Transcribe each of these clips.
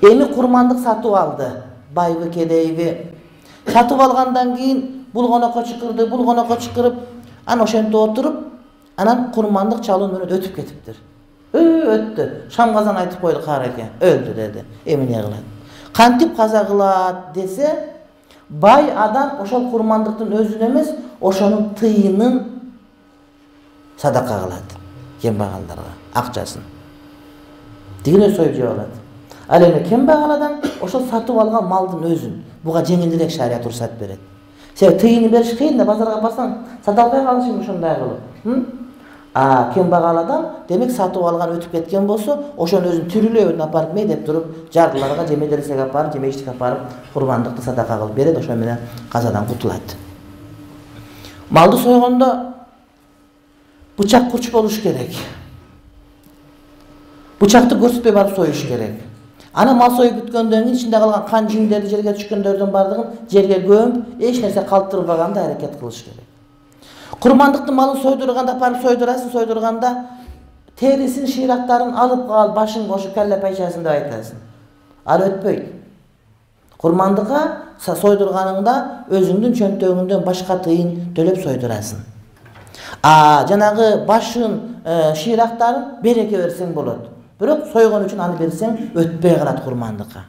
Эми курмандык сатып алды. Байбы кедейби. Сатып алгандан кийин булгонокко чакырып, анан ошентип отуруп, анан курмандык чалуу менен өтүп кетиптир. Өттү. Шам казан айтып койду Караке. Өлдү деди. Эми эмне кылат? Кантип каза кылат десе, бай адам ошол курмандыктын өзүн эмес, ошонун тыйынын садака кылат. Кембагалдарга акчасын. Дегенде союп жеп алат. Ал эми кембагал адам ошол сатып алган малдын өзүн буга жеңилирээк шарият уруксат берет. Сен тыйын бериш кыйын да, базарга барсаң сата албай калышың ошондой кылып. Кембагал адам демек сатып алган өтүп кеткен болсо, ошонун өзүн тирүүлөбүн апарып деп туруп, жардыларга же медресеге апарып, же мечитке апарып, курбандыкты садака кылып берет, ошо менен казадан кутулат. Малды сойгондо бычак курч болуш керек. Бычакты көрсөтпөй барып союш керек. Ана мал союп бүткөндөн кийин ичинде калган кан жиңдерди жерге түшкөндөрдүн бардыгын жерге көмүп, эч нерсе калтырбаганда аракет кылыш керек. Курмандыктын малын сойдурганда, апарып сойдурганда терисин, шыйрактарын алып кал, башын кошуп келле пайчасын деп айтасың. Ал өтпөйт. Курмандыкка сойдурганыңда өзүңдүн чөнтөгүңдөн башка тыйын төлөп сойдурасың. Жанагы башын, шыйрактарын береке берсең болот. Бирок сойгон үчүн аны берсең өтпөй калат курмандыкка.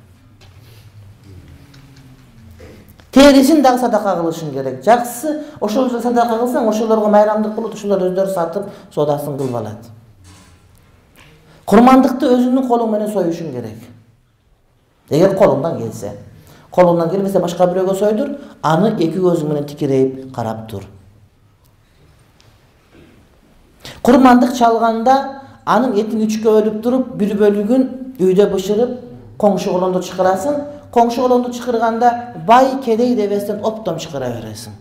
Терисин дагы садака кылышың керек. Жакшысы ошол садака кылсаң, ошолорго майрамдык болот, ошолор өздөрү сатып, соодасын кылып алат. Курмандыкты өзүңдүн колуң менен союшуң керек. Эгер колуңдан келсе. Колуңдан келбесе башка бирөөгө сойдур, аны эки көзүң менен тикирейип карап тур. Курмандык чалганда анын этин үчкө бөлүп туруп, бир бөлүгүн үйдө бышырып, коңшу колондо чакырасың. Коңшу колондо чакырганда бай кедей дебестен оптом чакыра бересиң.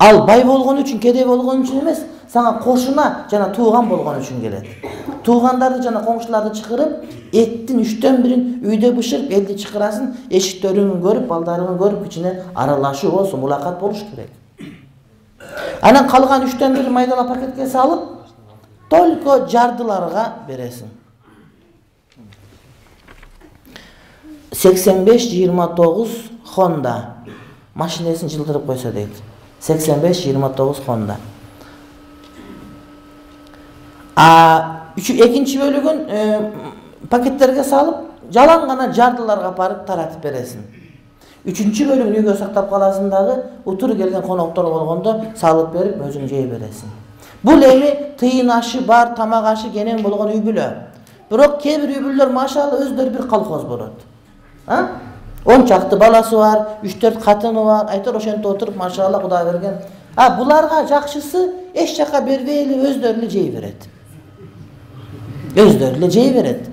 Ал бай болгон үчүн, кедей болгон үчүн эмес, сага кошуна жана тууган болгон үчүн келет. Туугандарды жана коңшуларды чакырып, эттин 3/1 үйдө бышырып, элди чакырасың, эшиктерин көрүп, балдарын көрүп, ичине аралашуу болсун, мулакат болуш керек. Анан калган 3/1 майдалап пакетке салып, только жардыларга бересиң. 85-29 Honda машинесин жылдырып койсо дейт. 85-29 Honda. Экинчи бөлүгүн пакеттерге салып, жалаң гана жардыларга апарып таратып бересиң. Үчүнчү бөлүгүн үйгө сактап каласың дагы, утур келген коноктор болгондо салып берип, өзүң жей бересиң. Бул эми тыйын ашы бар, тамак ашы кенен болгон үй бүлө. Бирок кээ бир үй бүлөлөр машалла өздөрү бир колхоз болот. 10 чакты баласы бар, 3-4 катыны бар, айтор ошентип отуруп, машалла Кудай берген. Буларга жакшысы эч жака бербейли, өздөрү эле жей берет. Өздөрү эле жей берет.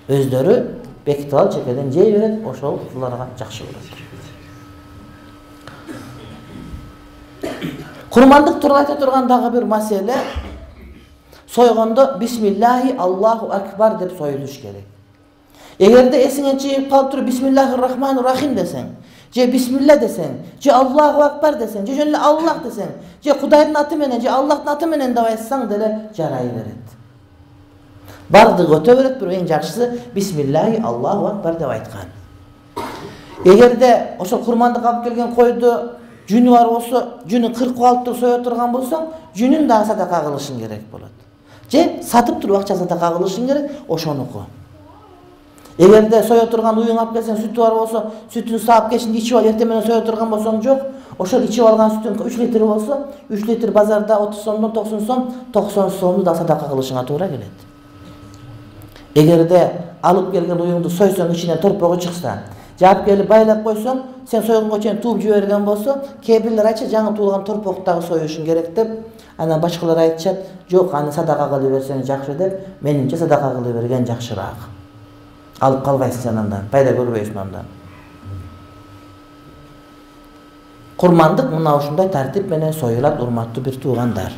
Өздөрү бекитип алып чекеден жей берет, ошол буларга жакшы болот. Курмандык тууралуу айта турган дагы бир маселе, сойгондо бисмиллахи Аллаху акбар деп союлуш керек. Эгерде эсиңен чыгып калып туруп бисмиллахир-рахманир-рахим десең, же бисмилла десең, же Аллаху акбар десең, же жөн эле Аллах десең, же Кудайдын аты менен, же Аллахтын аты менен деп айтсаң деле жарай берет. Бардыгы өтө берет, бирок эң жакшысы бисмиллахи Аллаху акбар деп айткан. Эгерде ошол курмандык алып келген койду жүнү бар болсо, жүнүн кыркып алып туруп сое турган болсоң, жүнүн дагы садака кылышың керек болот. Же сатып туруп акча садака кылышың керек, ошонуку. Эгерде сое турган уюң алып келсең, сүтү бар болсо, сүтүн саап кечинде ичип алып, эртең менен сое турган болсоң жок, ошол ичип алган сүтүн 3 литр болсо, 3 литр базарда 30 сомдон 90 сом, 90 сомду да садака кылышыңа туура келет. Эгерде алып келген уюңду сойсоң, ичинен торпогу чыкса, жаап келип байлап койсоң, сен сойгонго чейин тууп жиберген болсо, кээ бирлер айтчу, жаңы туулган торпоктагы союшуң керек деп, анан башкалар айтышат, жок, аны садака кылып берсең жакшы деп, менимче садака кылып берген жакшыраак. Алып калбайсың андан, пайда көрбөйсүң андан. Курмандык мына ушундай тартип менен союлат, урматтуу бир туугандар.